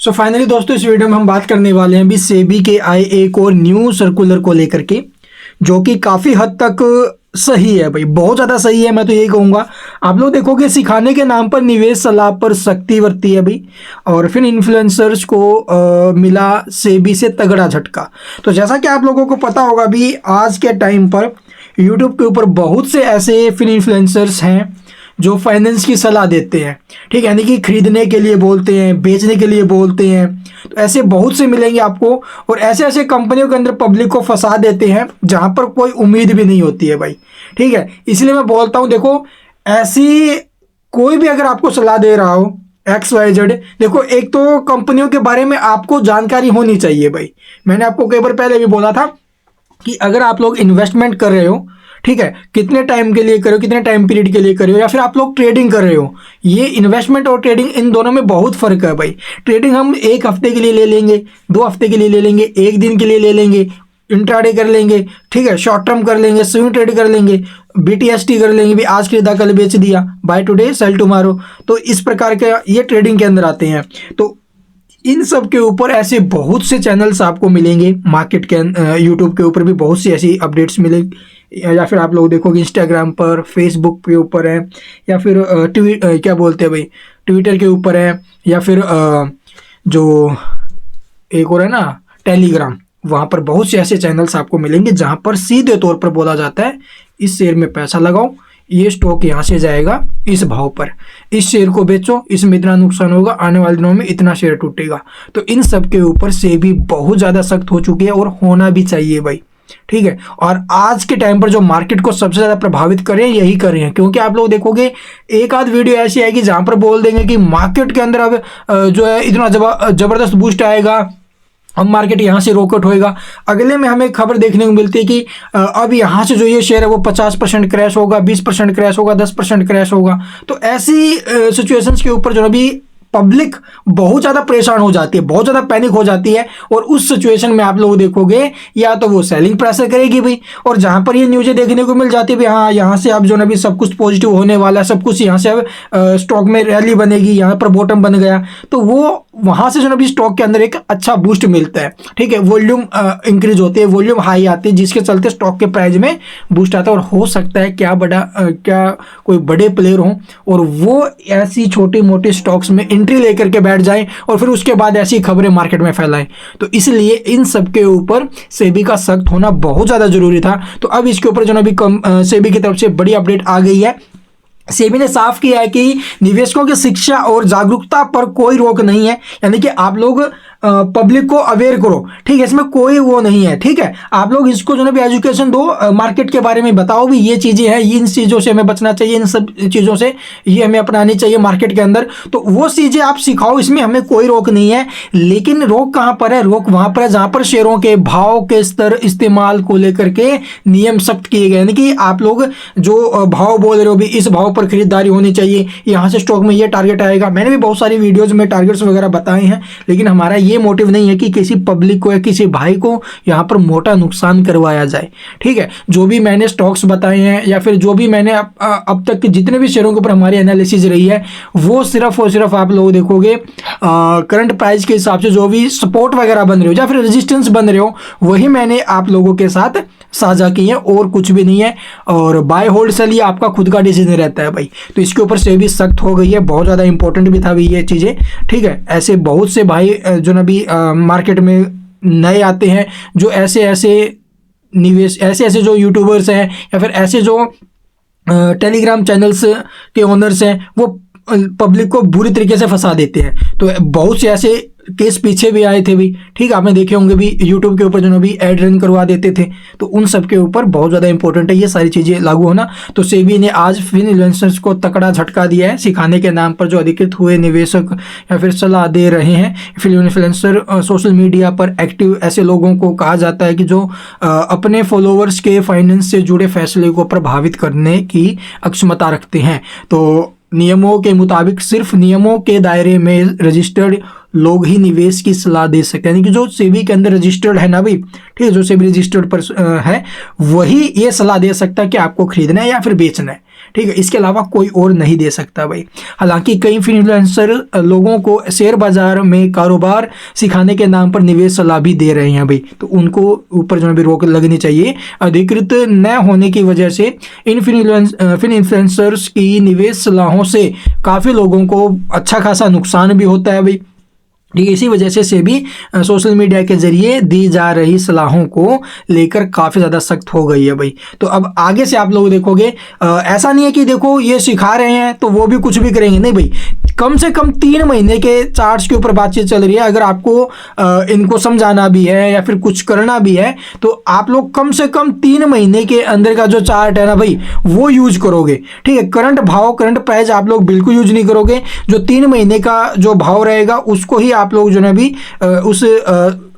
So finally दोस्तों, इस video में हम बात करने वाले हैं अभी सेबी के आए एक और न्यू सर्कुलर को लेकर के, जो कि काफ़ी हद तक सही है भाई, बहुत ज़्यादा सही है। मैं तो यही कहूँगा। आप लोग देखोगे सिखाने के नाम पर निवेश सलाह पर सख्ती बरती है भाई, और फिर इन्फ्लुएंसर्स को मिला सेबी से तगड़ा झटका। तो जैसा कि आप लोगों को पता होगा भी, आज के टाइम पर यूट्यूब के ऊपर बहुत से ऐसे फिर इन्फ्लुएंसर्स हैं जो फाइनेंस की सलाह देते हैं, ठीक है, यानी कि खरीदने के लिए बोलते हैं, बेचने के लिए बोलते हैं। तो ऐसे बहुत से मिलेंगे आपको, और ऐसे ऐसे कंपनियों के अंदर पब्लिक को फंसा देते हैं जहां पर कोई उम्मीद भी नहीं होती है भाई, ठीक है। इसलिए मैं बोलता हूं, देखो ऐसी कोई भी अगर आपको सलाह दे रहा हो XYZ, देखो एक तो कंपनियों के बारे में आपको जानकारी होनी चाहिए भाई। मैंने आपको कई बार पहले भी बोला था कि अगर आप लोग इन्वेस्टमेंट कर रहे हो, ठीक है, कितने टाइम के लिए कर रहे हो, कितने टाइम पीरियड के लिए कर रहे हो, या फिर आप लोग ट्रेडिंग कर रहे हो, ये इन्वेस्टमेंट और ट्रेडिंग इन दोनों में बहुत फर्क है भाई। ट्रेडिंग हम एक हफ्ते के लिए ले लेंगे, 2 हफ्ते के लिए ले लेंगे, 1 दिन के लिए ले लेंगे, इंट्राडे कर लेंगे, ठीक है, शॉर्ट टर्म कर लेंगे, स्विंग ट्रेड कर लेंगे, BTST कर लेंगे भी, आज खरीदा कल बेच दिया, बाय टुडे सेल टुमारो। तो इस प्रकार के ये ट्रेडिंग के अंदर आते हैं। तो इन सब के ऊपर ऐसे बहुत से चैनल्स आपको मिलेंगे मार्केट के यूट्यूब के ऊपर भी बहुत सी ऐसी अपडेट्स मिलेंगी, या फिर आप लोग देखोगे इंस्टाग्राम पर, फेसबुक के ऊपर है, या फिर क्या बोलते हैं भाई, ट्विटर के ऊपर है, या फिर जो एक और है ना टेलीग्राम, वहाँ पर बहुत से ऐसे चैनल्स आपको मिलेंगे जहाँ पर सीधे तौर पर बोला जाता है इस शेयर में पैसा लगाओ, ये स्टॉक यहाँ से जाएगा इस भाव पर, इस शेयर को बेचो, इसमें इतना नुकसान होगा, आने वाले दिनों में इतना शेयर टूटेगा। तो इन सब के ऊपर सेबी बहुत ज़्यादा सख्त हो चुकी है, और होना भी चाहिए भाई, ठीक है। और आज के टाइम पर जो मार्केट को सबसे ज़्यादा प्रभावित करें यही कर रहे हैं, क्योंकि आप लोग देखोगे एक आध वीडियो ऐसी आएगी जहाँ पर बोल देंगे कि मार्केट के अंदर अब जो है इतना ज़बरदस्त बूस्ट आएगा, अब मार्केट यहाँ से रॉकेट होएगा। अगले में हमें खबर देखने को मिलती है कि अब यहाँ से जो ये शेयर है वो 50% क्रैश होगा, 20% क्रैश होगा, 10% क्रैश होगा। तो ऐसी सिचुएशंस के ऊपर जो अभी पब्लिक बहुत ज़्यादा परेशान हो जाती है, बहुत ज़्यादा पैनिक हो जाती है, और उस सिचुएशन में आप लोग देखोगे या तो वो सेलिंग प्रेशर करेगी भाई, और जहाँ पर ये न्यूज़ें देखने को मिल जाती है भाई, हाँ यहाँ से अब जो ना भी सब कुछ पॉजिटिव होने वाला है, सब कुछ यहाँ से अब स्टॉक में रैली बनेगी, यहाँ पर बॉटम बन गया, तो वो वहाँ से जो ना भी स्टॉक के अंदर एक अच्छा बूस्ट मिलता है, ठीक है, वॉल्यूम इंक्रीज होती है, वॉल्यूम हाई आती है, जिसके चलते स्टॉक के प्राइस में बूस्ट आता है। और हो सकता है क्या कोई बड़े प्लेयर हों और वो ऐसी छोटी मोटी स्टॉक्स में एंट्री लेकर के बैठ जाएं, और फिर उसके बाद ऐसी खबरें मार्केट में फैलाएं। तो इसलिए इन सब के ऊपर सेबी का सख्त होना बहुत ज़्यादा जरूरी था। तो अब इसके ऊपर जो ना भी सेबी की तरफ से बड़ी अपडेट आ गई है। सेबी ने साफ किया है कि निवेशकों की शिक्षा और जागरूकता पर कोई रोक नहीं है, यानी कि आप लोग पब्लिक को अवेयर करो, ठीक है, इसमें कोई वो नहीं है, ठीक है। आप लोग इसको जो ना भी एजुकेशन दो, मार्केट के बारे में बताओ भी, ये चीज़ें हैं, इन चीज़ों से हमें बचना चाहिए, इन सब चीज़ों से ये हमें अपनानी चाहिए मार्केट के अंदर। तो वो चीज़ें आप सिखाओ, इसमें हमें कोई रोक नहीं है। लेकिन रोक कहाँ पर है? रोक वहाँ पर है जहाँ पर शेयरों के भाव के स्तर इस्तेमाल को लेकर के नियम सख्त किए गए, यानी कि आप लोग जो भाव बोल रहे हो भी, इस भाव पर खरीदारी होनी चाहिए, यहाँ से स्टॉक में ये टारगेट आएगा। मैंने भी बहुत सारी वीडियोज़ में टारगेट्स वगैरह बताए हैं, लेकिन हमारा ये मोटिव नहीं है कि किसी पब्लिक को या किसी भाई को यहाँ पर मोटा नुकसान करवाया जाए, ठीक है। जो भी मैंने स्टॉक्स बताए हैं, या फिर जो भी मैंने अब तक के जितने भी शेयरों के ऊपर हमारी एनालिसिस रही है, वो सिर्फ और सिर्फ आप लोग देखोगे करंट प्राइस के हिसाब से जो भी सपोर्ट वगैरह बन रहे हो या फिर रेजिस्टेंस बन रहे हो, वही मैंने आप लोगों के साथ साझा की है, और कुछ भी नहीं है। और बाय होल्ड सेल ये आपका खुद का डिसीजन रहता है भाई। तो इसके ऊपर से भी सख्त हो गई है, बहुत ज़्यादा इंपॉर्टेंट भी था भी ये चीज़ें, ठीक है। ऐसे बहुत से भाई जो ना भी मार्केट में नए आते हैं, जो ऐसे जो यूट्यूबर्स हैं, या फिर ऐसे जो टेलीग्राम चैनल्स के ओनर्स हैं, वो पब्लिक को बुरी तरीके से फंसा देते हैं। तो बहुत से ऐसे केस पीछे भी आए थे भी, ठीक है, आपने देखे होंगे भी, यूट्यूब के ऊपर जो भी ऐड रन करवा देते थे। तो उन सब के ऊपर बहुत ज़्यादा इंपॉर्टेंट है ये सारी चीज़ें लागू होना। तो सेबी ने आज फिर इन्फ्लुएंसर्स को तकड़ा झटका दिया है, सिखाने के नाम पर जो अधिकृत हुए निवेशक या फिर सलाह दे रहे हैं, फिर इन्फ्लुएंसर सोशल मीडिया पर एक्टिव ऐसे लोगों को कहा जाता है कि जो अपने फॉलोअर्स के फाइनेंस से जुड़े फैसले को प्रभावित करने की अक्षमता रखते हैं। तो नियमों के मुताबिक सिर्फ नियमों के दायरे में रजिस्टर्ड लोग ही निवेश की सलाह दे सकते हैं, यानी कि जो सेबी के अंदर रजिस्टर्ड है ना भाई, ठीक है, जो सेबी रजिस्टर्ड पर है वही ये सलाह दे सकता है कि आपको खरीदना है या फिर बेचना है, ठीक है, इसके अलावा कोई और नहीं दे सकता भाई। हालांकि कई इन्फ्लुएंसर लोगों को शेयर बाजार में कारोबार सिखाने के नाम पर निवेश सलाह भी दे रहे हैं भाई, तो उनको ऊपर जो है भी रोक लगनी चाहिए। अधिकृत न होने की वजह से इन्फ्लुएंसर्स की निवेश सलाहों से काफ़ी लोगों को अच्छा खासा नुकसान भी होता है भाई। ठीक है, इसी वजह से सेबी सोशल मीडिया के जरिए दी जा रही सलाहों को लेकर काफ़ी ज़्यादा सख्त हो गई है भाई। तो अब आगे से आप लोग देखोगे ऐसा नहीं है कि देखो ये सिखा रहे हैं तो वो भी कुछ भी करेंगे, नहीं भाई। कम से कम 3 महीने के चार्ट्स के ऊपर बातचीत चल रही है। अगर आपको इनको समझाना भी है या फिर कुछ करना भी है तो आप लोग कम से कम 3 महीने के अंदर का जो चार्ट है ना भाई वो यूज करोगे। ठीक है, करंट भाव करंट प्राइस आप लोग बिल्कुल यूज नहीं करोगे। जो 3 महीने का जो भाव रहेगा उसको ही आप लोग जो है भी उस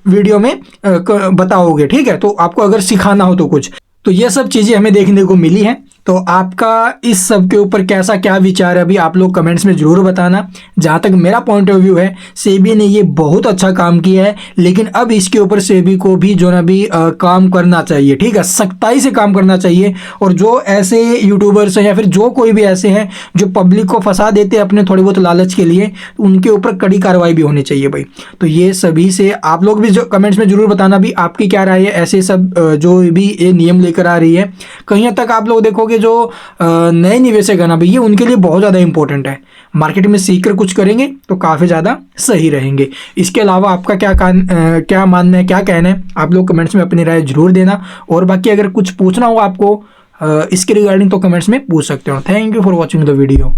वीडियो में बताओगे। ठीक है, तो आपको अगर सिखाना हो तो कुछ, तो ये सब चीज़ें हमें देखने को मिली हैं। तो आपका इस सब के ऊपर कैसा क्या विचार है अभी आप लोग कमेंट्स में ज़रूर बताना। जहाँ तक मेरा पॉइंट ऑफ व्यू है, सेबी ने ये बहुत अच्छा काम किया है, लेकिन अब इसके ऊपर सेबी को भी जो ना भी काम करना चाहिए। ठीक है, सख्ताई से काम करना चाहिए। और जो ऐसे यूट्यूबर्स हैं या फिर जो कोई भी ऐसे हैं जो पब्लिक को फंसा देते हैं अपने थोड़ी बहुत लालच के लिए, उनके ऊपर कड़ी कार्रवाई भी होनी चाहिए भाई। तो ये सभी से आप लोग भी जो कमेंट्स में ज़रूर बताना भी आपकी क्या राय है ऐसे सब जो भी ये नियम लेकर आ रही है। कहीं हद तक आप लोग देखोगे जो नए निवेशक है ना भैया, उनके लिए बहुत ज़्यादा इंपॉर्टेंट है। मार्केट में सीखकर कुछ करेंगे तो काफ़ी ज़्यादा सही रहेंगे। इसके अलावा आपका क्या मानना है, क्या कहना है, आप लोग कमेंट्स में अपनी राय जरूर देना। और बाकी अगर कुछ पूछना हो आपको इसके रिगार्डिंग तो कमेंट्स में पूछ सकते हो। Thank you for watching the video.